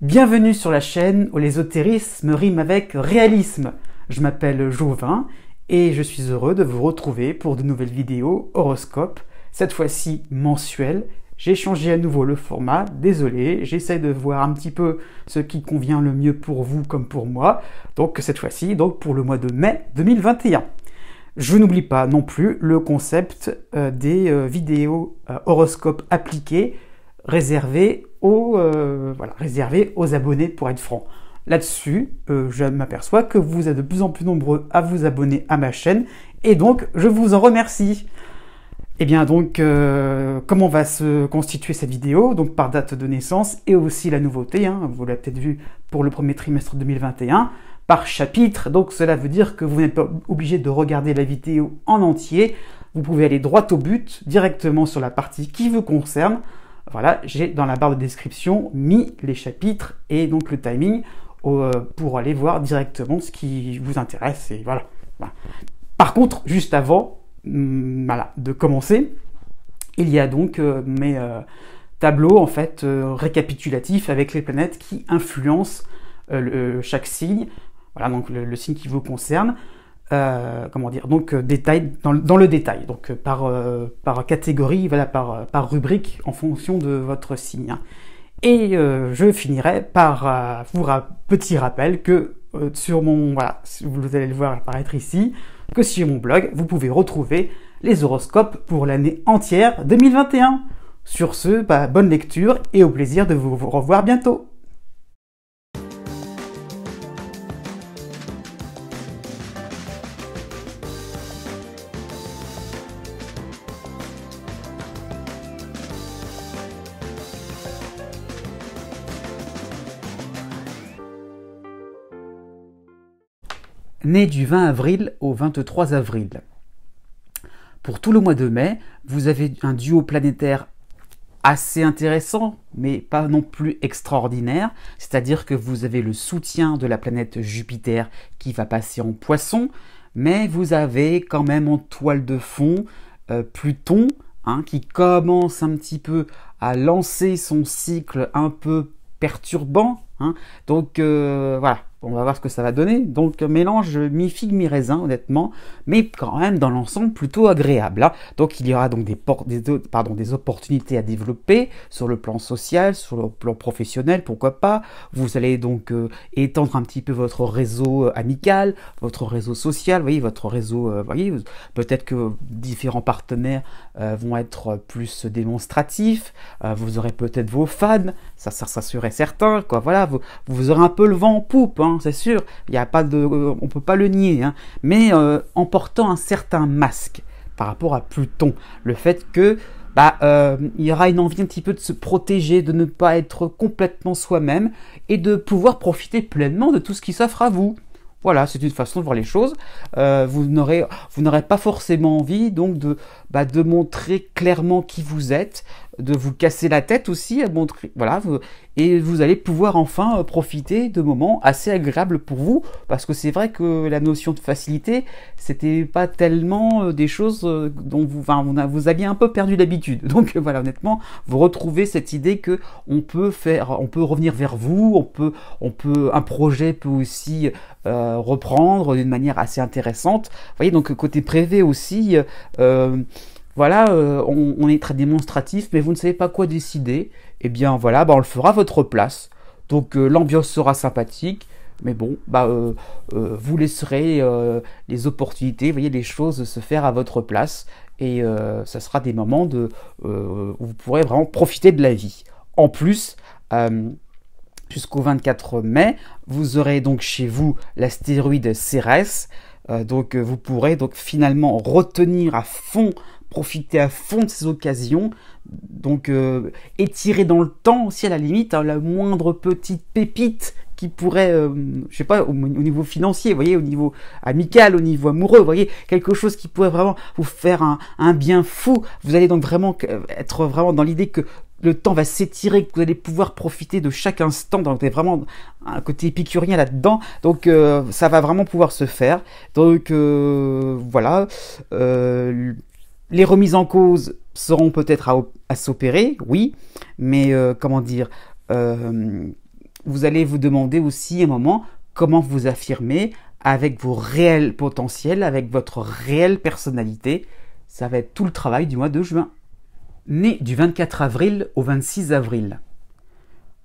Bienvenue sur la chaîne où l'ésotérisme rime avec réalisme. Je m'appelle Jovin et je suis heureux de vous retrouver pour de nouvelles vidéos horoscopes, cette fois-ci mensuelles. J'ai changé à nouveau le format, désolé, j'essaie de voir un petit peu ce qui convient le mieux pour vous comme pour moi. Donc cette fois-ci, pour le mois de mai 2021. Je n'oublie pas non plus le concept des vidéos horoscopes appliquées réservées aux abonnés, pour être franc. Là-dessus, je m'aperçois que vous êtes de plus en plus nombreux à vous abonner à ma chaîne et donc je vous en remercie. Et bien donc, comment va se constituer cette vidéo? Donc par date de naissance et aussi la nouveauté, vous l'avez peut-être vu pour le premier trimestre 2021, par chapitre. Donc cela veut dire que vous n'êtes pas obligé de regarder la vidéo en entier. Vous pouvez aller droit au but, directement sur la partie qui vous concerne. Voilà, j'ai dans la barre de description mis les chapitres et donc le timing pour aller voir directement ce qui vous intéresse. Et voilà. Par contre, juste avant de commencer, il y a donc mes tableaux en fait récapitulatifs avec les planètes qui influencent chaque signe. Voilà, donc le signe qui vous concerne. Détail dans le détail, donc par catégorie, voilà, par rubrique en fonction de votre signe. Et je finirai par petit rappel que sur mon, vous allez le voir apparaître ici, que sur mon blog, vous pouvez retrouver les horoscopes pour l'année entière 2021. Sur ce, bonne lecture et au plaisir de vous revoir bientôt. Né du 20 avril au 23 avril. Pour tout le mois de mai, vous avez un duo planétaire assez intéressant, mais pas non plus extraordinaire. C'est-à-dire que vous avez le soutien de la planète Jupiter qui va passer en Poisson, mais vous avez quand même en toile de fond Pluton, qui commence un petit peu à lancer son cycle un peu perturbant. Donc voilà. On va voir ce que ça va donner. Donc, mélange mi-figue, mi-raisin, honnêtement, mais quand même, dans l'ensemble, plutôt agréable. Donc, il y aura donc des opportunités à développer sur le plan social, sur le plan professionnel, pourquoi pas. Vous allez donc étendre un petit peu votre réseau amical, votre réseau social, vous voyez, votre réseau, peut-être que différents partenaires vont être plus démonstratifs. Vous aurez peut-être vos fans, ça serait certain, quoi. Voilà, vous aurez un peu le vent en poupe, c'est sûr, il y a pas on peut pas le nier, mais en portant un certain masque par rapport à Pluton, le fait que il y aura une envie un petit peu de se protéger, de ne pas être complètement soi-même et de pouvoir profiter pleinement de tout ce qui s'offre à vous. Voilà, c'est une façon de voir les choses. Vous n'aurez pas forcément envie donc de montrer clairement qui vous êtes, de vous casser la tête aussi, à montrer, voilà, et vous allez pouvoir enfin profiter de moments assez agréables pour vous, parce que c'est vrai que la notion de facilité, c'était pas tellement des choses dont vous aviez un peu perdu l'habitude. Donc voilà, honnêtement, vous retrouvez cette idée que on peut revenir vers vous, un projet peut aussi reprendre d'une manière assez intéressante. Vous voyez, donc côté privé aussi, on est très démonstratif, mais vous ne savez pas quoi décider. Eh bien voilà, on le fera à votre place. Donc l'ambiance sera sympathique, mais bon, vous laisserez les opportunités, vous voyez, les choses se faire à votre place, et ça sera des moments où vous pourrez vraiment profiter de la vie. En plus, jusqu'au 24 mai, vous aurez donc chez vous l'astéroïde Cérès. Donc vous pourrez donc finalement retenir à fond, profiter à fond de ces occasions, donc étirer dans le temps aussi à la limite, la moindre petite pépite qui pourrait, je sais pas, au niveau financier, vous voyez, au niveau amical, au niveau amoureux, vous voyez, quelque chose qui pourrait vraiment vous faire un bien fou. Vous allez donc vraiment être vraiment dans l'idée que le temps va s'étirer, que vous allez pouvoir profiter de chaque instant. Donc, il y a vraiment un côté épicurien là-dedans. Donc, ça va vraiment pouvoir se faire. Donc, voilà. Les remises en cause seront peut-être à s'opérer, oui. Mais, comment dire, vous allez vous demander aussi à un moment comment vous affirmer avec vos réels potentiels, avec votre réelle personnalité. Ça va être tout le travail du mois de juin. Né du 24 avril au 26 avril.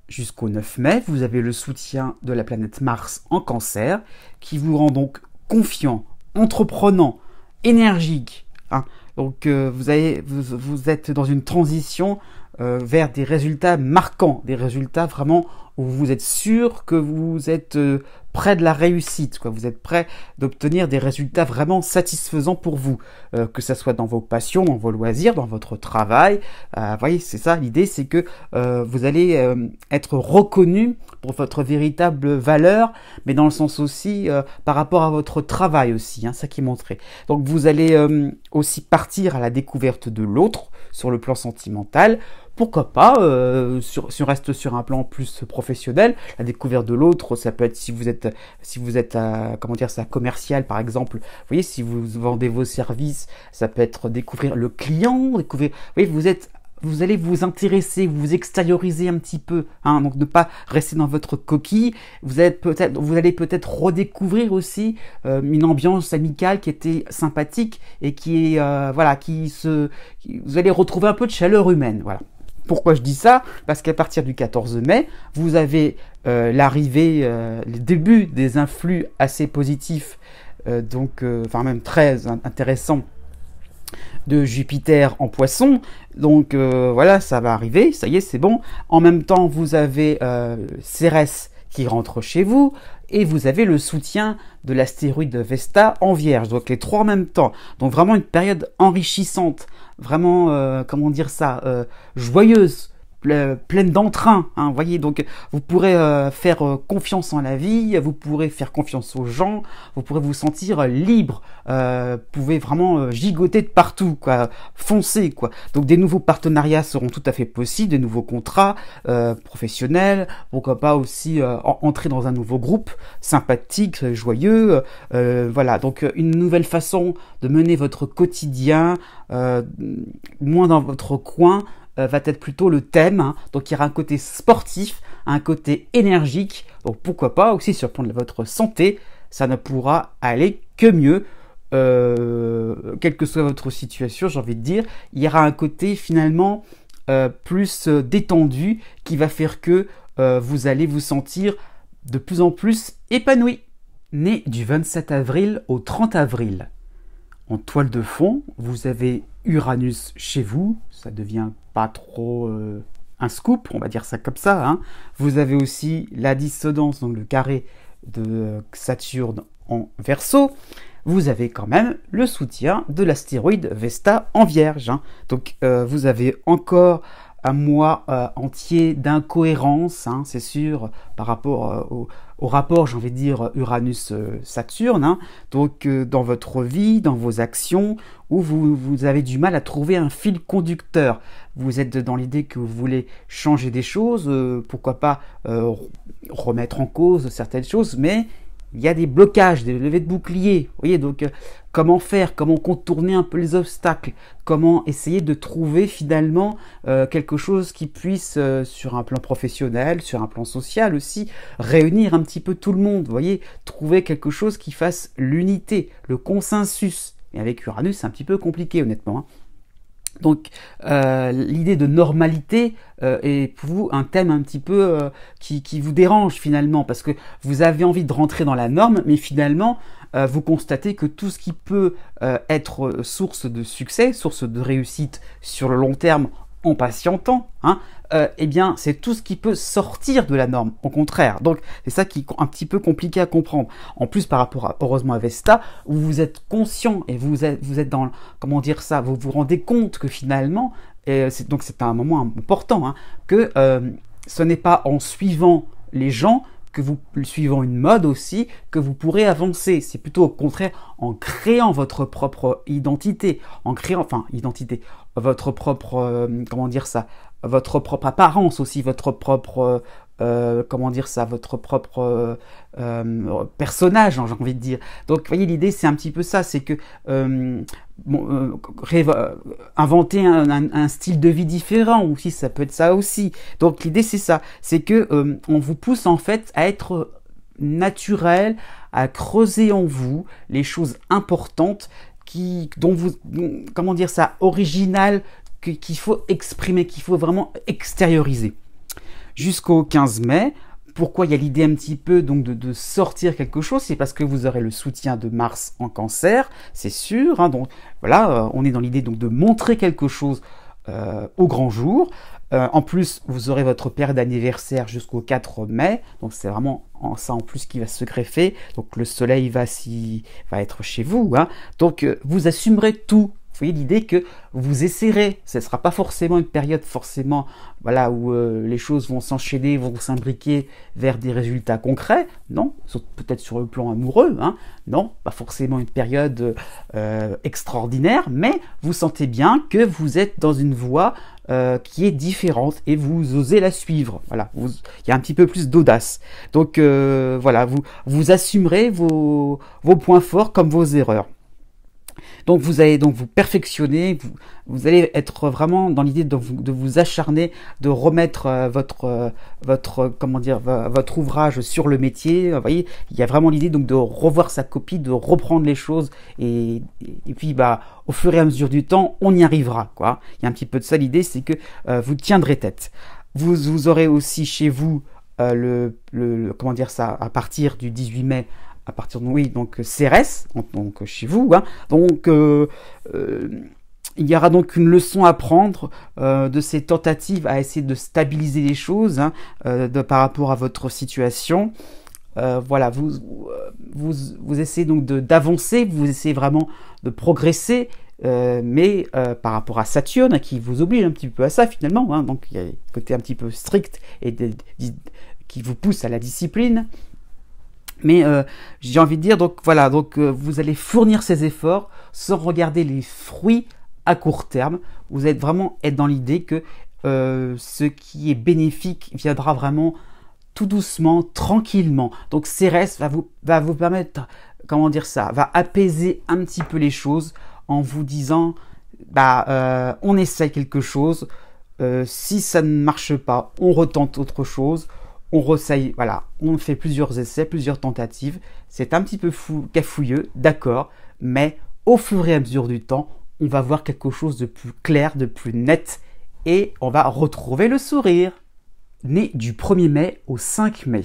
Jusqu'au 9 mai, vous avez le soutien de la planète Mars en Cancer, qui vous rend donc confiant, entreprenant, énergique. Hein. Donc vous êtes dans une transition vers des résultats marquants, des résultats vraiment où vous êtes sûr que vous êtes près de la réussite, quoi. Vous êtes prêt d'obtenir des résultats vraiment satisfaisants pour vous, que ce soit dans vos passions, dans vos loisirs, dans votre travail. Vous voyez, c'est ça, l'idée, c'est que vous allez être reconnu pour votre véritable valeur, mais dans le sens aussi par rapport à votre travail aussi, hein, ça qui est montré. Donc vous allez aussi partir à la découverte de l'autre sur le plan sentimental. Pourquoi pas, si on reste sur un plan plus professionnel, la découverte de l'autre, ça peut être si vous êtes comment dire ça, commercial par exemple. Vous voyez, si vous vendez vos services, ça peut être découvrir le client, découvrir. Vous voyez, vous allez vous intéresser, vous extérioriser un petit peu, hein, donc ne pas rester dans votre coquille. Vous allez peut-être redécouvrir aussi une ambiance amicale qui était sympathique et qui est vous allez retrouver un peu de chaleur humaine, voilà. Pourquoi je dis ça? Parce qu'à partir du 14 mai, vous avez l'arrivée, le début des influx assez positifs, enfin même très intéressants, de Jupiter en Poisson. Donc voilà, ça va arriver, ça y est, c'est bon. En même temps, vous avez Cérès qui rentre chez vous, et vous avez le soutien de l'astéroïde Vesta en Vierge. Donc les trois en même temps. Donc vraiment une période enrichissante, vraiment, comment dire ça, joyeuse, pleine d'entrain, hein, voyez, donc vous pourrez faire confiance en la vie, vous pourrez faire confiance aux gens, vous pourrez vous sentir libre, pouvez vraiment gigoter de partout, quoi, foncer, quoi. Donc des nouveaux partenariats seront tout à fait possibles, des nouveaux contrats professionnels, pourquoi pas aussi entrer dans un nouveau groupe sympathique, joyeux, voilà, donc une nouvelle façon de mener votre quotidien, moins dans votre coin, va être plutôt le thème, hein. Donc il y aura un côté sportif, un côté énergique, donc pourquoi pas aussi sur le plan de votre santé, ça ne pourra aller que mieux, quelle que soit votre situation, j'ai envie de dire, il y aura un côté finalement plus détendu qui va faire que vous allez vous sentir de plus en plus épanoui. Né du 27 avril au 30 avril. En toile de fond, vous avez Uranus chez vous, ça devient pas trop un scoop, on va dire ça comme ça, hein. Vous avez aussi la dissonance, donc le carré de Saturne en Verseau. Vous avez quand même le soutien de l'astéroïde Vesta en Vierge, hein. Donc vous avez encore un mois entier d'incohérence, hein, c'est sûr, par rapport au rapport, j'ai envie de dire, Uranus-Saturne, hein. Donc dans votre vie, dans vos actions, où vous avez du mal à trouver un fil conducteur. Vous êtes dans l'idée que vous voulez changer des choses, pourquoi pas remettre en cause certaines choses, mais il y a des blocages, des levées de boucliers. Vous voyez, donc comment faire, comment contourner un peu les obstacles, comment essayer de trouver finalement quelque chose qui puisse, sur un plan professionnel, sur un plan social aussi, réunir un petit peu tout le monde. Vous voyez, trouver quelque chose qui fasse l'unité, le consensus. Et avec Uranus, c'est un petit peu compliqué, honnêtement, hein. Donc l'idée de normalité est pour vous un thème un petit peu qui vous dérange finalement, parce que vous avez envie de rentrer dans la norme, mais finalement vous constatez que tout ce qui peut être source de succès, source de réussite sur le long terme en patientant, hein, eh bien c'est tout ce qui peut sortir de la norme, au contraire. Donc c'est ça qui est un petit peu compliqué à comprendre. En plus par rapport heureusement à Vesta, où vous êtes conscient et vous êtes dans, comment dire ça, vous vous rendez compte que finalement, donc c'est un moment important, hein, que ce n'est pas en suivant les gens, que vous suivant une mode aussi, que vous pourrez avancer. C'est plutôt au contraire en créant votre propre identité, votre propre, comment dire ça, votre propre apparence aussi, votre propre, comment dire ça, votre propre personnage, j'ai envie de dire. Donc, vous voyez, l'idée, c'est un petit peu ça, c'est que inventer un style de vie différent aussi, ça peut être ça aussi. Donc l'idée c'est ça, c'est que on vous pousse en fait à être naturel, à creuser en vous les choses importantes dont vous, comment dire ça, originales, qu'il faut exprimer, qu'il faut vraiment extérioriser. Jusqu'au 15 mai, pourquoi il y a l'idée un petit peu donc de sortir quelque chose, c'est parce que vous aurez le soutien de Mars en Cancer, c'est sûr. Hein, donc voilà, on est dans l'idée donc de montrer quelque chose au grand jour. En plus, vous aurez votre période d'anniversaire jusqu'au 4 mai, donc c'est vraiment ça en plus qui va se greffer. Donc le soleil va être chez vous, hein. Donc vous assumerez tout. Vous voyez l'idée que vous essayerez, ce ne sera pas forcément une période forcément voilà, où les choses vont s'enchaîner, vont s'imbriquer vers des résultats concrets, non, peut-être sur le plan amoureux, hein, non, pas forcément une période extraordinaire, mais vous sentez bien que vous êtes dans une voie qui est différente et vous osez la suivre. Voilà, il y a un petit peu plus d'audace. Donc voilà, vous assumerez vos points forts comme vos erreurs. Donc vous allez donc vous perfectionner, vous allez être vraiment dans l'idée de vous acharner, de remettre votre ouvrage sur le métier. Vous voyez, il y a vraiment l'idée donc de revoir sa copie, de reprendre les choses et puis au fur et à mesure du temps, on y arrivera, quoi. Il y a un petit peu de ça l'idée, c'est que vous tiendrez tête. Vous aurez aussi chez vous comment dire ça, à partir du 18 mai. À partir de donc Cérès, donc chez vous, hein. Donc il y aura donc une leçon à prendre de ces tentatives à essayer de stabiliser les choses, hein, par rapport à votre situation. Voilà, vous essayez donc d'avancer, vous essayez vraiment de progresser, mais par rapport à Saturne, hein, qui vous oblige un petit peu à ça finalement, hein. Donc il y a un côté un petit peu strict et qui vous pousse à la discipline. Mais j'ai envie de dire, donc voilà, vous allez fournir ces efforts sans regarder les fruits à court terme. Vous allez vraiment être dans l'idée que ce qui est bénéfique viendra vraiment tout doucement, tranquillement. Donc Cérès va vous permettre, comment dire ça, va apaiser un petit peu les choses en vous disant, on essaie quelque chose, si ça ne marche pas, on retente autre chose. On ressaye, voilà, on fait plusieurs essais, plusieurs tentatives. C'est un petit peu cafouilleux, d'accord, mais au fur et à mesure du temps, on va voir quelque chose de plus clair, de plus net, et on va retrouver le sourire. Né du 1er mai au 5 mai.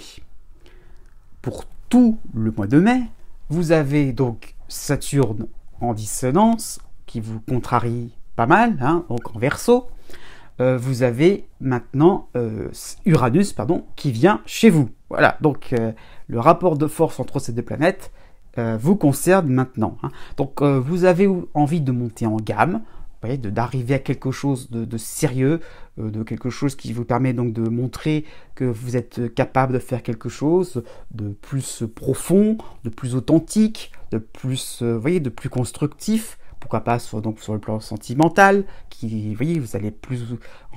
Pour tout le mois de mai, vous avez donc Saturne en dissonance, qui vous contrarie pas mal, hein, donc en Verseau. Vous avez maintenant Uranus, qui vient chez vous. Voilà, donc le rapport de force entre ces deux planètes vous concerne maintenant, hein. Donc vous avez envie de monter en gamme, vous voyez, d'arriver à quelque chose de sérieux, de quelque chose qui vous permet donc de montrer que vous êtes capable de faire quelque chose de plus profond, de plus authentique, de plus, de plus constructif. Pourquoi pas sur le plan sentimental, vous voyez, vous avez plus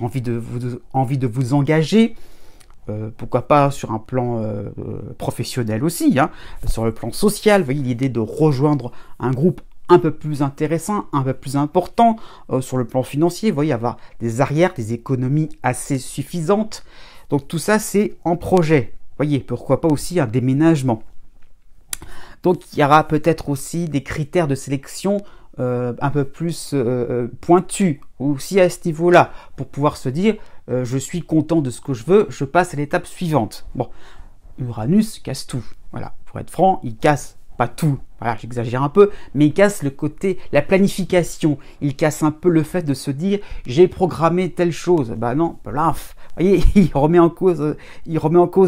envie de vous engager. Pourquoi pas sur un plan professionnel aussi, hein, sur le plan social, vous voyez, l'idée de rejoindre un groupe un peu plus intéressant, un peu plus important, sur le plan financier, vous voyez, avoir des arrières, des économies assez suffisantes. Donc tout ça, c'est en projet. Vous voyez, pourquoi pas aussi un déménagement. Donc il y aura peut-être aussi des critères de sélection un peu plus pointu aussi à ce niveau-là, pour pouvoir se dire je suis content de ce que je veux, je passe à l'étape suivante. Bon, Uranus casse tout. Voilà, pour être franc, il casse pas tout. Voilà, j'exagère un peu, mais il casse le côté, la planification. Il casse un peu le fait de se dire j'ai programmé telle chose. Bah non, plaf. Vous voyez, il remet en cause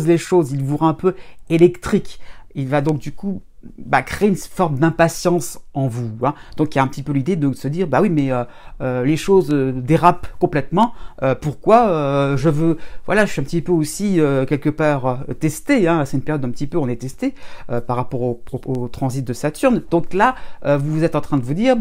les choses. Il vous rend un peu électrique. Il va donc du coup créer une forme d'impatience en vous, hein. Donc il y a un petit peu l'idée de se dire oui, mais les choses dérapent complètement, pourquoi je suis un petit peu aussi quelque part testé, hein. C'est une période un petit peu on est testé par rapport au transit de Saturne. Donc là vous êtes en train de vous dire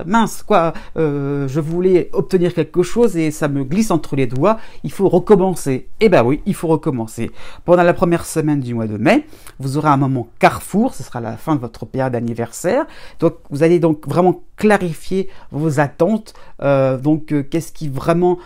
mince quoi, je voulais obtenir quelque chose et ça me glisse entre les doigts, il faut recommencer. Et oui, il faut recommencer. Pendant la première semaine du mois de mai, vous aurez un moment carrefour, ce sera la fin de votre période d'anniversaire. Donc vous allez donc vraiment clarifier vos attentes. Qu'est-ce qui vraiment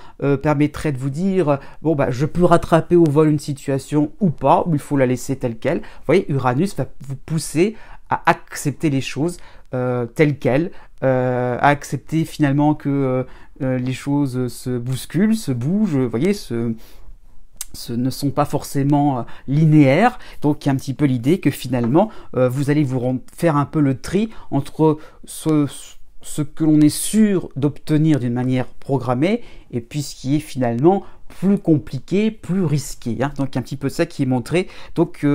permettrait de vous dire, bon, bah, je peux rattraper au vol une situation ou pas, ou il faut la laisser telle qu'elle. Vous voyez, Uranus va vous pousser à accepter les choses telles quelles, à accepter finalement que les choses se bousculent, se bougent, vous voyez, ce ne sont pas forcément linéaires. Donc il y a un petit peu l'idée que finalement vous allez faire un peu le tri entre ce que l'on est sûr d'obtenir d'une manière programmée et puis ce qui est finalement plus compliqué, plus risqué. Hein. Donc il y a un petit peu ça qui est montré. Donc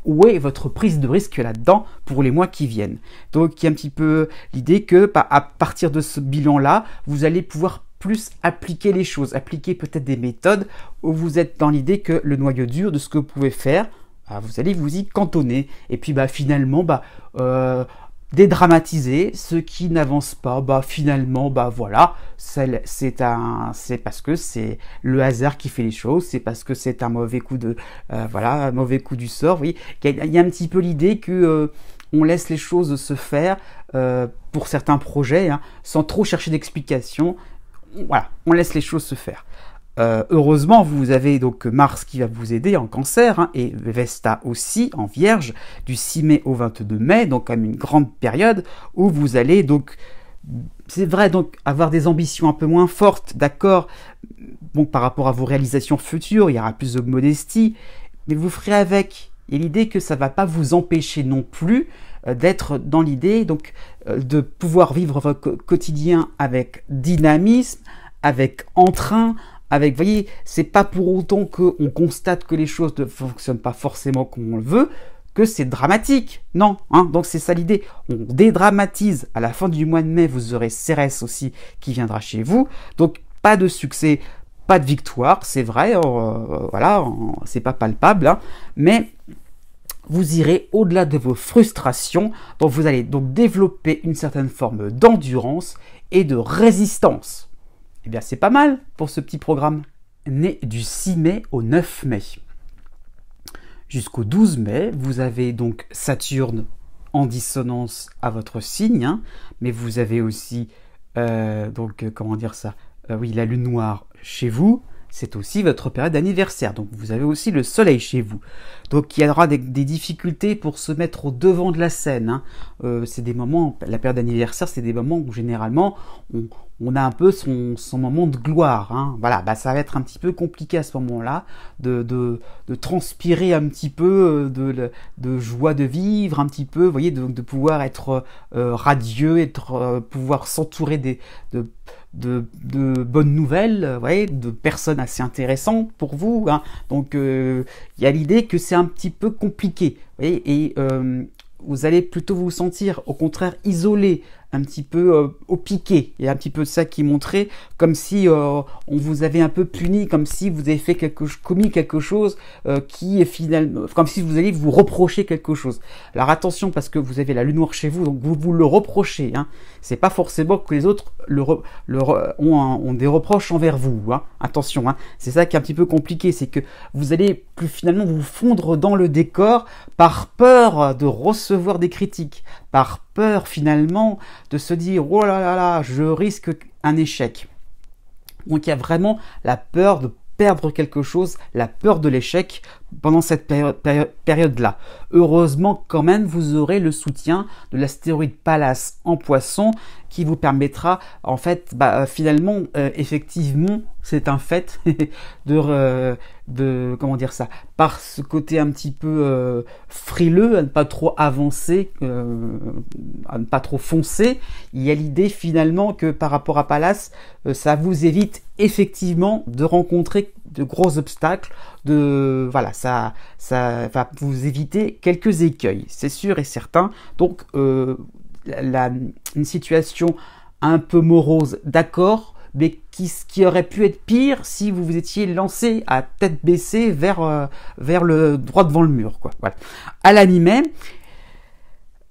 où est votre prise de risque là-dedans pour les mois qui viennent. Donc il y a un petit peu l'idée que à partir de ce bilan-là, vous allez pouvoir plus appliquer les choses, appliquer peut-être des méthodes où vous êtes dans l'idée que le noyau dur de ce que vous pouvez faire, vous allez vous y cantonner. Et puis finalement, dédramatiser ce qui n'avance pas, finalement, voilà, c'est parce que c'est le hasard qui fait les choses, c'est parce que c'est un mauvais coup un mauvais coup du sort. Vous voyez, il y a un petit peu l'idée que on laisse les choses se faire pour certains projets, hein, sans trop chercher d'explications. Voilà, on laisse les choses se faire. Heureusement, vous avez donc Mars qui va vous aider en Cancer, hein, et Vesta aussi en Vierge, du 6 mai au 22 mai, donc comme une grande période où vous allez donc, c'est vrai, donc avoir des ambitions un peu moins fortes, d'accord, bon, par rapport à vos réalisations futures, il y aura plus de modestie, mais vous ferez avec. Et l'idée que ça ne va pas vous empêcher non plus d'être dans l'idée donc de pouvoir vivre votre quotidien avec dynamisme, avec entrain, avec, vous voyez, c'est pas pour autant qu'on constate que les choses ne fonctionnent pas forcément comme on le veut, que c'est dramatique. Non, hein, donc c'est ça l'idée. On dédramatise. À la fin du mois de mai, vous aurez Cérès aussi qui viendra chez vous. Donc pas de succès, pas de victoire, c'est vrai, voilà, c'est pas palpable, hein, mais vous irez au-delà de vos frustrations, donc vous allez donc développer une certaine forme d'endurance et de résistance. Eh bien, c'est pas mal pour ce petit programme. Né du 6 mai au 9 mai. Jusqu'au 12 mai, vous avez donc Saturne en dissonance à votre signe, hein, mais vous avez aussi, comment dire ça, oui, la lune noire chez vous. C'est aussi votre période d'anniversaire, donc vous avez aussi le soleil chez vous. Donc il y aura des difficultés pour se mettre au devant de la scène. Hein. C'est des moments, la période d'anniversaire, c'est des moments où généralement on a un peu son moment de gloire. Hein. Voilà, ça va être un petit peu compliqué à ce moment-là de transpirer un petit peu de joie de vivre, un petit peu, vous voyez, de pouvoir être radieux, pouvoir s'entourer de bonnes nouvelles, voyez, de personnes assez intéressantes pour vous. Hein. Donc il y a l'idée que c'est un petit peu compliqué, voyez, et vous allez plutôt vous sentir au contraire isolé, un petit peu au piqué. Il y a un petit peu de ça qui montrait comme si on vous avait un peu puni, comme si vous avez commis quelque chose qui est finalement, comme si vous alliez vous reprocher quelque chose. Alors attention, parce que vous avez la lune noire chez vous, donc vous le reprochez. Hein. C'est pas forcément que les autres ont des reproches envers vous. Hein. Attention, hein. C'est ça qui est un petit peu compliqué, c'est que vous allez finalement vous fondre dans le décor par peur de recevoir des critiques, par peur finalement de se dire oh là là là, je risque un échec. Donc il y a vraiment la peur de perdre quelque chose, la peur de l'échec pendant cette période-là. Heureusement quand même, vous aurez le soutien de l'astéroïde Pallas en Poisson qui vous permettra en fait finalement effectivement c'est un fait de comment dire ça, par ce côté un petit peu frileux, à ne pas trop avancer, à ne pas trop foncer. Il y a l'idée finalement que par rapport à Pallas, ça vous évite effectivement de rencontrer de gros obstacles, voilà, ça va vous éviter quelques écueils, c'est sûr et certain. Donc une situation un peu morose, d'accord, mais qui aurait pu être pire si vous vous étiez lancé à tête baissée vers le droit devant le mur, quoi. Voilà. À la mi-mai,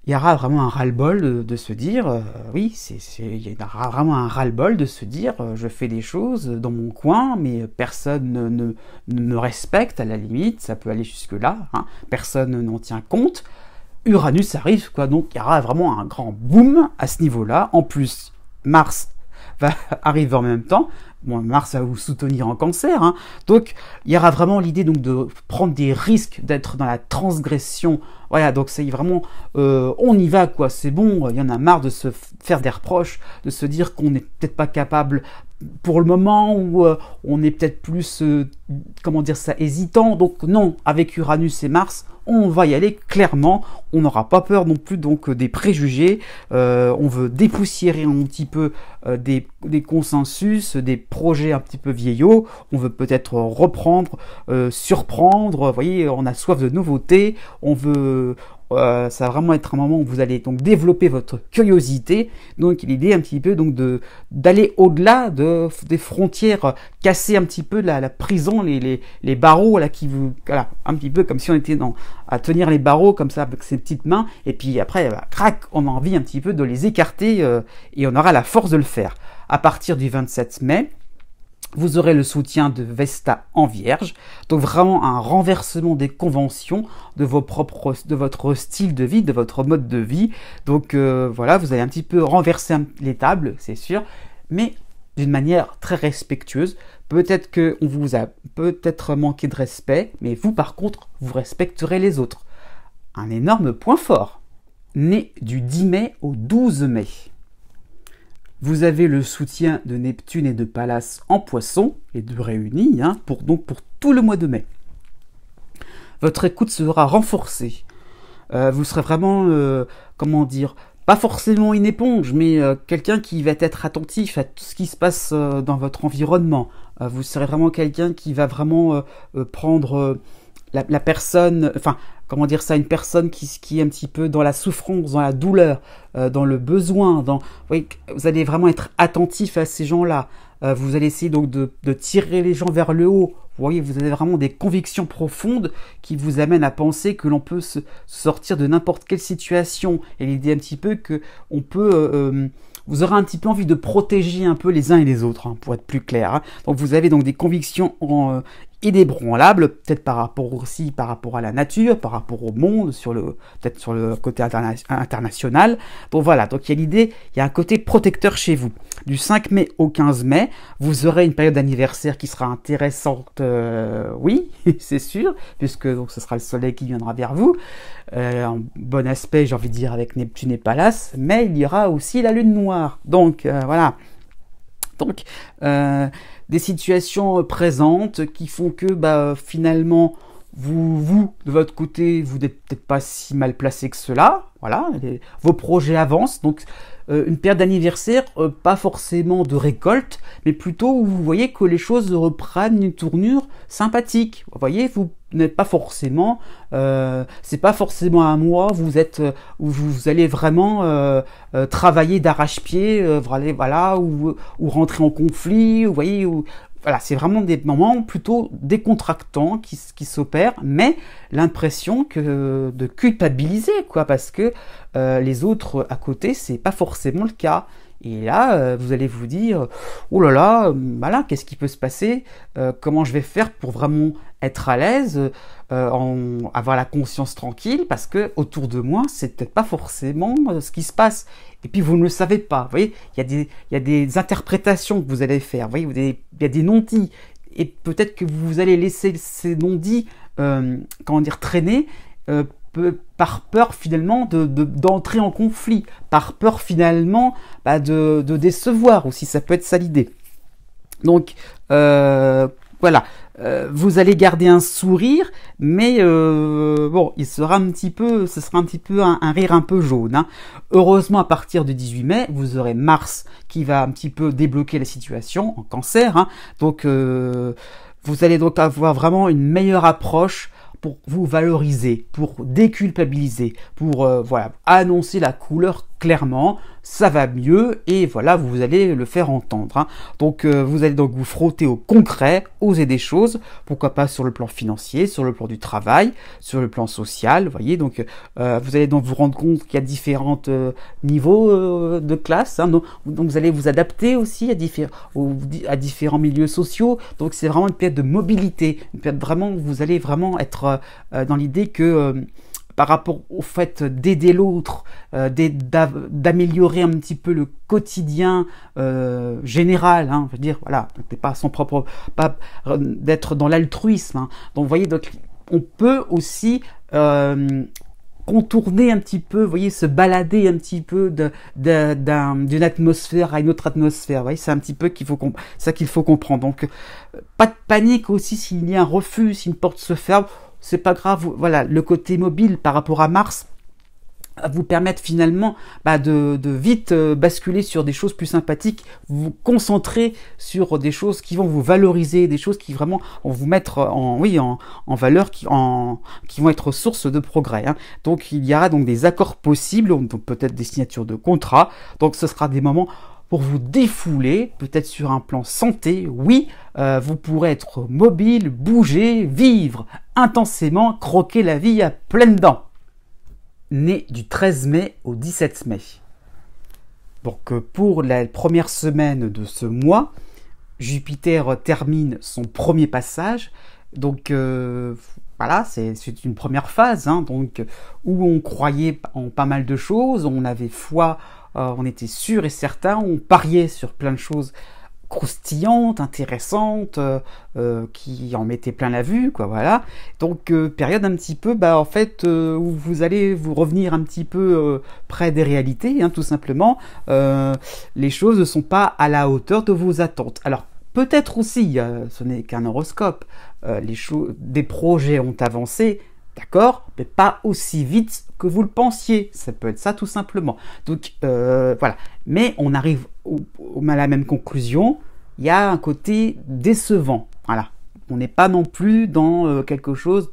il y aura vraiment un ras-le-bol de se dire, oui, il y aura vraiment un ras-le-bol de se dire, je fais des choses dans mon coin, mais personne ne me respecte, à la limite, ça peut aller jusque-là, hein, personne n'en tient compte. Uranus arrive, quoi. Donc il y aura vraiment un grand boom à ce niveau-là. En plus, Mars va arriver en même temps. Bon, Mars va vous soutenir en Cancer, hein. Donc il y aura vraiment l'idée donc de prendre des risques, d'être dans la transgression. Voilà, donc c'est vraiment, on y va, quoi. C'est bon. Il y en a marre de se faire des reproches, de se dire qu'on n'est peut-être pas capable pour le moment, ou on est peut-être plus, comment dire ça, hésitant. Donc non, avec Uranus et Mars, on va y aller clairement. On n'aura pas peur non plus donc des préjugés. On veut dépoussiérer un petit peu des consensus, des projets un petit peu vieillots. On veut peut-être reprendre, surprendre. Vous voyez, on a soif de nouveautés. On veut ça va vraiment être un moment où vous allez donc développer votre curiosité. Donc l'idée un petit peu donc d'aller au-delà des frontières, casser un petit peu la prison, les barreaux là qui vous, voilà, un petit peu comme si on était à tenir les barreaux comme ça avec ses petites mains, et puis après crac, on a envie un petit peu de les écarter, et on aura la force de le faire. À partir du 27 mai, vous aurez le soutien de Vesta en Vierge, donc vraiment un renversement des conventions de votre style de vie, de votre mode de vie. Donc voilà, vous allez un petit peu renverser les tables, c'est sûr, mais d'une manière très respectueuse. Peut-être qu'on vous a peut-être manqué de respect, mais vous par contre, vous respecterez les autres. Un énorme point fort. Né du 10 mai au 12 mai. Vous avez le soutien de Neptune et de Pallas en Poisson, les deux réunis, hein, pour tout le mois de mai. Votre écoute sera renforcée. Vous serez vraiment, comment dire, pas forcément une éponge, mais quelqu'un qui va être attentif à tout ce qui se passe dans votre environnement. Vous serez vraiment quelqu'un qui va vraiment prendre la personne, enfin, comment dire ça, une personne qui est un petit peu dans la souffrance, dans la douleur, dans le besoin, vous allez vraiment être attentif à ces gens-là. Vous allez essayer donc de tirer les gens vers le haut. Vous voyez, vous avez vraiment des convictions profondes qui vous amènent à penser que l'on peut se sortir de n'importe quelle situation. Et l'idée un petit peu que on peut, vous aurez un petit peu envie de protéger un peu les uns et les autres, hein, pour être plus clair, hein. Donc vous avez donc des convictions inébranlables, peut-être par rapport à la nature, par rapport au monde, peut-être sur le côté international. Bon voilà, donc il y a l'idée, il y a un côté protecteur chez vous. Du 5 mai au 15 mai, vous aurez une période d'anniversaire qui sera intéressante, oui, c'est sûr, puisque donc ce sera le soleil qui viendra vers vous, en bon aspect, j'ai envie de dire, avec Neptune et Pallas, mais il y aura aussi la lune noire. Donc voilà. Donc des situations présentes qui font que finalement vous de votre côté, vous n'êtes peut-être pas si mal placé que cela. Voilà, vos projets avancent. Donc une période d'anniversaire, pas forcément de récolte, mais plutôt où vous voyez que les choses reprennent une tournure sympathique. Vous voyez, vous n'êtes pas forcément, c'est pas forcément un mois où vous allez vraiment travailler d'arrache-pied, voilà, ou rentrer en conflit. Vous voyez, voilà, c'est vraiment des moments plutôt décontractants qui s'opèrent, mais l'impression de culpabiliser, quoi, parce que les autres à côté, c'est pas forcément le cas. Et là, vous allez vous dire, oh là là, voilà, qu'est-ce qui peut se passer, comment je vais faire pour vraiment être à l'aise, avoir la conscience tranquille, parce que autour de moi, c'est peut-être pas forcément ce qui se passe. Et puis vous ne le savez pas. Vous voyez, il y a des interprétations que vous allez faire. Vous voyez, il y a des non-dits. Et peut-être que vous allez laisser ces non-dits, comment dire, traîner, par peur finalement d'entrer en conflit, par peur finalement de décevoir aussi, ça peut être ça l'idée. Donc voilà, vous allez garder un sourire, mais bon, ce sera un petit peu un rire un peu jaune, hein. Heureusement, à partir du 18 mai, vous aurez Mars qui va un petit peu débloquer la situation en Cancer, hein. Donc vous allez donc avoir vraiment une meilleure approche pour vous valoriser, pour déculpabiliser, pour voilà, annoncer la couleur clairement, ça va mieux, et voilà, vous allez le faire entendre, hein. Donc vous allez donc vous frotter au concret, oser des choses, pourquoi pas sur le plan financier, sur le plan du travail, sur le plan social, vous voyez, donc vous allez donc vous rendre compte qu'il y a différents niveaux de classe, hein, donc vous allez vous adapter aussi à différents milieux sociaux, donc c'est vraiment une période de mobilité, une période vraiment où vous allez vraiment être dans l'idée que par rapport au fait d'aider l'autre, d'améliorer un petit peu le quotidien général, hein, je veux dire, voilà, pas son propre, pas d'être dans l'altruisme, hein. Donc vous voyez, donc, on peut aussi contourner un petit peu, vous voyez, se balader un petit peu d'une atmosphère à une autre atmosphère. Vous voyez, c'est un petit peu ça qu'il faut comprendre. Donc, pas de panique aussi s'il y a un refus, si une porte se ferme, c'est pas grave. Voilà, le côté mobile par rapport à Mars vous permettre finalement de vite basculer sur des choses plus sympathiques, vous concentrer sur des choses qui vont vous valoriser, des choses qui vraiment vont vous mettre en valeur, qui vont être source de progrès, hein. Donc il y aura donc des accords possibles, donc peut-être des signatures de contrats, donc ce sera des moments pour vous défouler, peut-être sur un plan santé, oui, vous pourrez être mobile, bouger, vivre intensément, croquer la vie à pleines dents. Né du 13 mai au 17 mai. Donc pour la première semaine de ce mois, Jupiter termine son premier passage. Donc voilà, c'est une première phase, hein, donc, où on croyait en pas mal de choses, on avait foi, on était sûr et certain, on pariait sur plein de choses croustillantes, intéressantes, qui en mettaient plein la vue, quoi, voilà. Donc période un petit peu, en fait, où vous allez vous revenir un petit peu près des réalités, hein, tout simplement. Les choses ne sont pas à la hauteur de vos attentes. Alors peut-être aussi, ce n'est qu'un horoscope, des projets ont avancé, d'accord, mais pas aussi vite que vous le pensiez. Ça peut être ça tout simplement. Donc voilà. Mais on arrive à la même conclusion. Il y a un côté décevant. Voilà. On n'est pas non plus dans quelque chose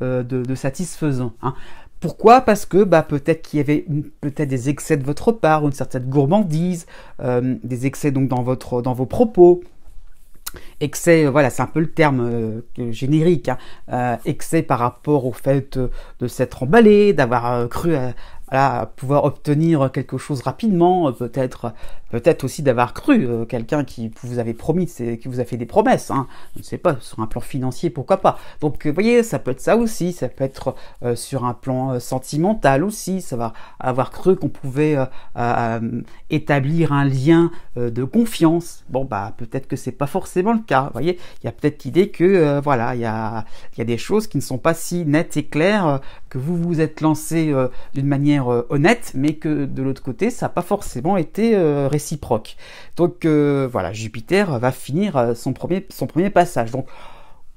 de satisfaisant, hein. Pourquoi? Parce que peut-être qu'il y avait peut-être des excès de votre part, une certaine gourmandise, des excès donc dans vos propos. Excès, voilà, c'est un peu le terme générique, hein. Excès par rapport au fait de s'être emballé, d'avoir cru à pouvoir obtenir quelque chose rapidement, peut-être aussi d'avoir cru quelqu'un qui vous avait promis, qui vous a fait des promesses, hein. Je ne sais pas, sur un plan financier, pourquoi pas. Donc, vous voyez, ça peut être ça aussi, ça peut être sur un plan sentimental aussi, ça va avoir cru qu'on pouvait établir un lien de confiance. Bon, peut-être que c'est pas forcément le cas. Vous voyez, il y a peut-être l'idée que voilà, il y a des choses qui ne sont pas si nettes et claires, que vous vous êtes lancé d'une manière honnête, mais que de l'autre côté, ça n'a pas forcément été réciproque. Donc voilà, Jupiter va finir son premier passage. Donc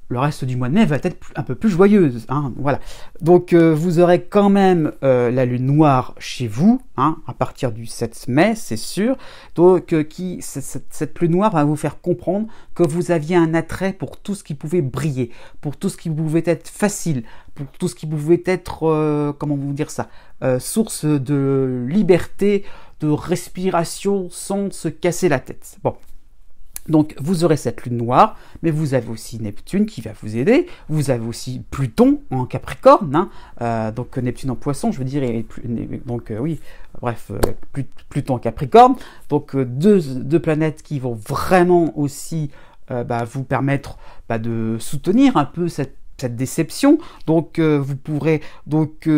le reste du mois de mai va être un peu plus joyeuse, hein, voilà. Donc vous aurez quand même la lune noire chez vous, hein, à partir du 7 mai, c'est sûr. Donc cette lune noire va vous faire comprendre que vous aviez un attrait pour tout ce qui pouvait briller, pour tout ce qui pouvait être facile, pour tout ce qui pouvait être, comment vous dire ça, source de liberté, de respiration sans se casser la tête. Bon. Donc vous aurez cette lune noire, mais vous avez aussi Neptune qui va vous aider, vous avez aussi Pluton en Capricorne, hein, donc Neptune en Poisson, je veux dire, oui, bref, Pluton en Capricorne, donc deux planètes qui vont vraiment aussi vous permettre de soutenir un peu cette déception, donc vous pourrez donc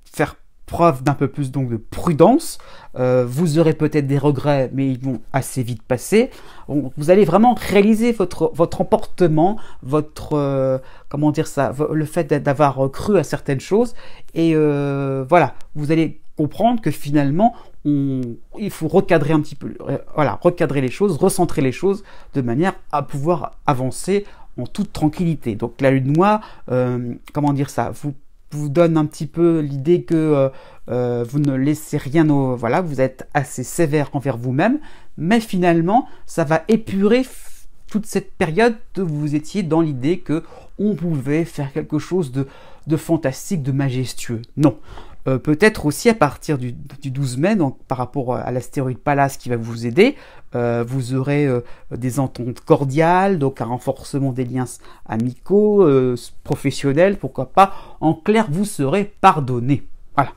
faire preuve d'un peu plus donc de prudence, vous aurez peut-être des regrets, mais ils vont assez vite passer. Vous allez vraiment réaliser votre emportement, comment dire ça, le fait d'avoir cru à certaines choses, et voilà, vous allez comprendre que finalement il faut recadrer un petit peu, voilà, recadrer les choses, recentrer les choses de manière à pouvoir avancer en toute tranquillité. Donc la lune noire, comment dire ça, vous donne un petit peu l'idée que vous ne laissez rien voilà, vous êtes assez sévère envers vous-même, mais finalement ça va épurer toute cette période où vous étiez dans l'idée que on pouvait faire quelque chose de fantastique, de majestueux. Non. Peut-être aussi à partir du 12 mai, donc par rapport à l'astéroïde Pallas qui va vous aider, vous aurez des ententes cordiales, donc un renforcement des liens amicaux, professionnels, pourquoi pas. En clair, vous serez pardonné. Voilà,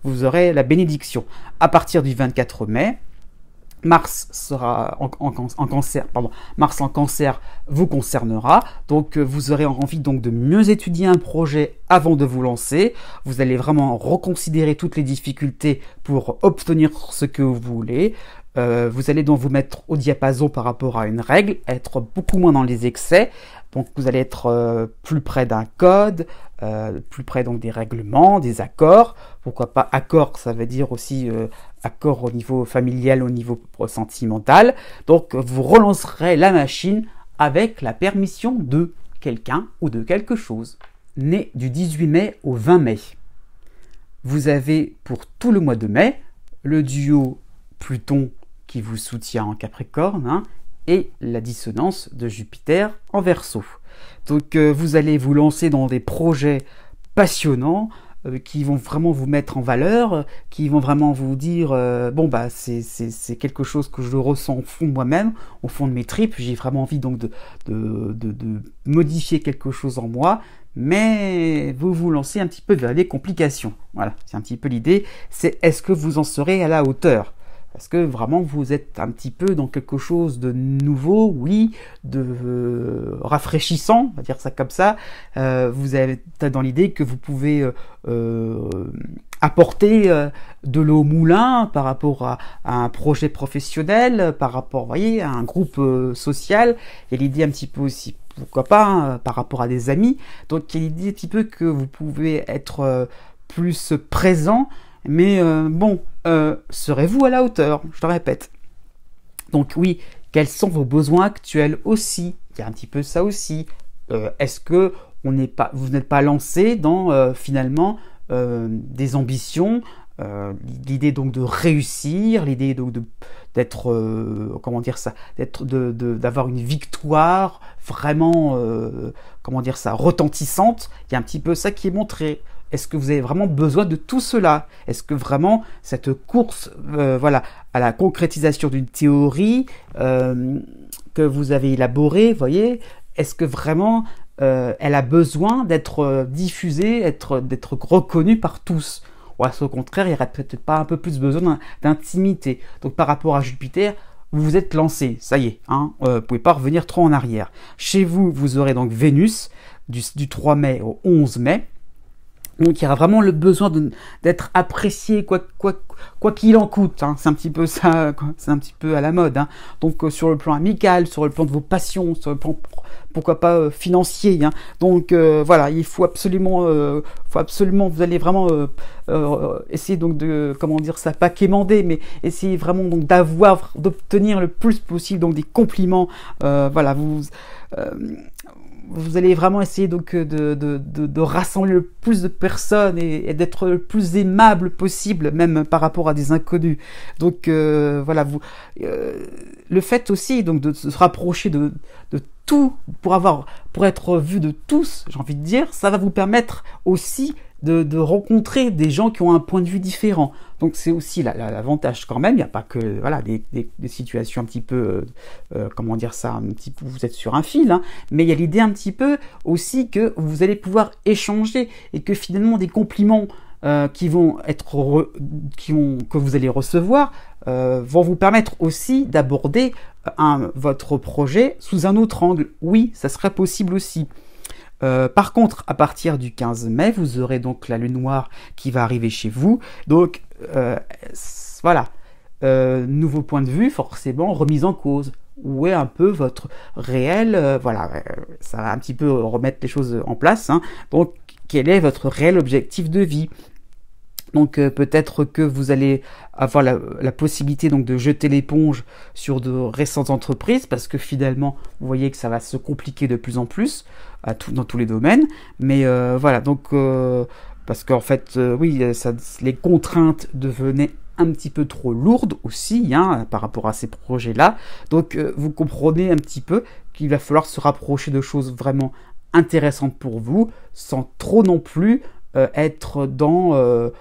vous aurez la bénédiction. À partir du 24 mai, Mars sera en cancer, pardon, Mars en cancer vous concernera, donc vous aurez envie donc de mieux étudier un projet avant de vous lancer. Vous allez vraiment reconsidérer toutes les difficultés pour obtenir ce que vous voulez. Vous allez donc vous mettre au diapason par rapport à une règle, être beaucoup moins dans les excès. Donc vous allez être plus près d'un code, plus près donc des règlements, des accords. Pourquoi pas accord, ça veut dire aussi accord au niveau familial, au niveau sentimental. Donc vous relancerez la machine avec la permission de quelqu'un ou de quelque chose. Né du 18 mai au 20 mai. Vous avez pour tout le mois de mai le duo Pluton qui vous soutient en Capricorne, hein, et la dissonance de Jupiter en Verseau. Donc vous allez vous lancer dans des projets passionnants qui vont vraiment vous mettre en valeur, qui vont vraiment vous dire bon bah c'est quelque chose que je ressens au fond de moi-même, au fond de mes tripes, j'ai vraiment envie donc de modifier quelque chose en moi, mais vous vous lancez un petit peu vers des complications. Voilà, c'est un petit peu l'idée, c'est est-ce que vous en serez à la hauteur ? Parce que vraiment vous êtes un petit peu dans quelque chose de nouveau, oui, de rafraîchissant, on va dire ça comme ça. Vous êtes dans l'idée que vous pouvez apporter de l'eau au moulin par rapport à un projet professionnel, par rapport, vous voyez, à un groupe social. Il y a l'idée un petit peu aussi, pourquoi pas, hein, par rapport à des amis. Donc il y a l'idée un petit peu que vous pouvez être plus présent. Mais bon, serez-vous à la hauteur? Je le répète. Donc oui, quels sont vos besoins actuels aussi? Il y a un petit peu ça aussi. Est-ce que vous n'êtes pas lancé dans finalement des ambitions, l'idée donc de réussir, l'idée donc d'être comment dire ça, d'avoir une victoire vraiment comment dire ça, retentissante. Il y a un petit peu ça qui est montré. Est-ce que vous avez vraiment besoin de tout cela? Est-ce que vraiment cette course voilà, à la concrétisation d'une théorie que vous avez élaborée, voyez, est-ce que vraiment elle a besoin d'être diffusée, d'être reconnue par tous? Ou au contraire, il n'y aurait peut-être pas un peu plus besoin d'intimité. Donc par rapport à Jupiter, vous vous êtes lancé, ça y est, hein, vous ne pouvez pas revenir trop en arrière. Chez vous, vous aurez donc Vénus du 3 mai au 11 mai. Donc il y aura vraiment le besoin d'être apprécié quoi qu'il en coûte, hein. C'est un petit peu ça, c'est un petit peu à la mode, hein. Donc sur le plan amical, sur le plan de vos passions, sur le plan pourquoi pas financier, hein. Donc voilà, il faut absolument, vous allez vraiment essayer donc de, comment dire ça, pas quémander, mais essayer vraiment donc d'obtenir le plus possible donc des compliments, voilà, vous allez vraiment essayer donc de rassembler le plus de personnes et d'être le plus aimable possible, même par rapport à des inconnus. Donc voilà, le fait aussi donc de se rapprocher de tout pour être vu de tous, j'ai envie de dire, ça va vous permettre aussi de rencontrer des gens qui ont un point de vue différent. Donc c'est aussi l'avantage quand même. Il n'y a pas que voilà des situations un petit peu comment dire ça, un petit peu, vous êtes sur un fil, hein, mais il y a l'idée un petit peu aussi que vous allez pouvoir échanger et que finalement des compliments que vous allez recevoir vont vous permettre aussi d'aborder votre projet sous un autre angle. Oui, ça serait possible aussi. Par contre, à partir du 15 mai, vous aurez donc la lune noire qui va arriver chez vous. Donc, voilà, nouveau point de vue, forcément, remise en cause. Où est un peu votre réel, voilà, ça va un petit peu remettre les choses en place, hein. Donc, quel est votre réel objectif de vie? Donc peut-être que vous allez avoir la possibilité donc de jeter l'éponge sur de récentes entreprises parce que finalement vous voyez que ça va se compliquer de plus en plus dans tous les domaines. Mais voilà, donc parce qu'en fait oui, les contraintes devenaient un petit peu trop lourdes aussi, hein, par rapport à ces projets-là. Donc vous comprenez un petit peu qu'il va falloir se rapprocher de choses vraiment intéressantes pour vous sans trop non plus être dans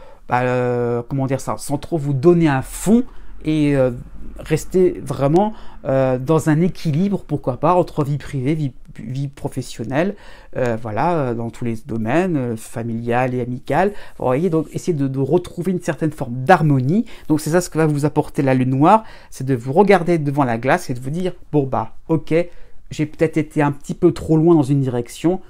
comment dire ça, sans trop vous donner à fond et rester vraiment dans un équilibre, pourquoi pas, entre vie privée, vie professionnelle, voilà, dans tous les domaines, familial et amical. Vous voyez, donc essayer de retrouver une certaine forme d'harmonie. Donc c'est ça ce que va vous apporter la lune noire, c'est de vous regarder devant la glace et de vous dire, bon bah, ok, j'ai peut-être été un petit peu trop loin dans une direction.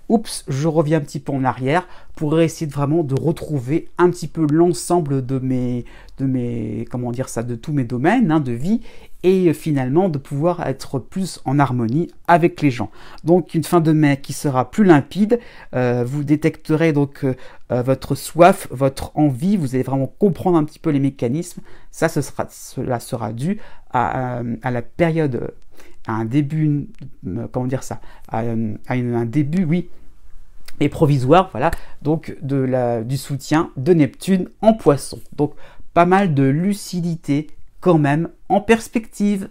Oups, je reviens un petit peu en arrière pour essayer vraiment de retrouver un petit peu l'ensemble de mes, comment dire ça, de tous mes domaines de vie, et finalement de pouvoir être plus en harmonie avec les gens. Donc une fin de mai qui sera plus limpide, vous détecterez donc votre soif, votre envie, vous allez vraiment comprendre un petit peu les mécanismes. Cela sera dû à la période, à un début, comment dire ça, un début, oui, et provisoire, voilà, donc du soutien de Neptune en Poisson. Donc pas mal de lucidité quand même en perspective.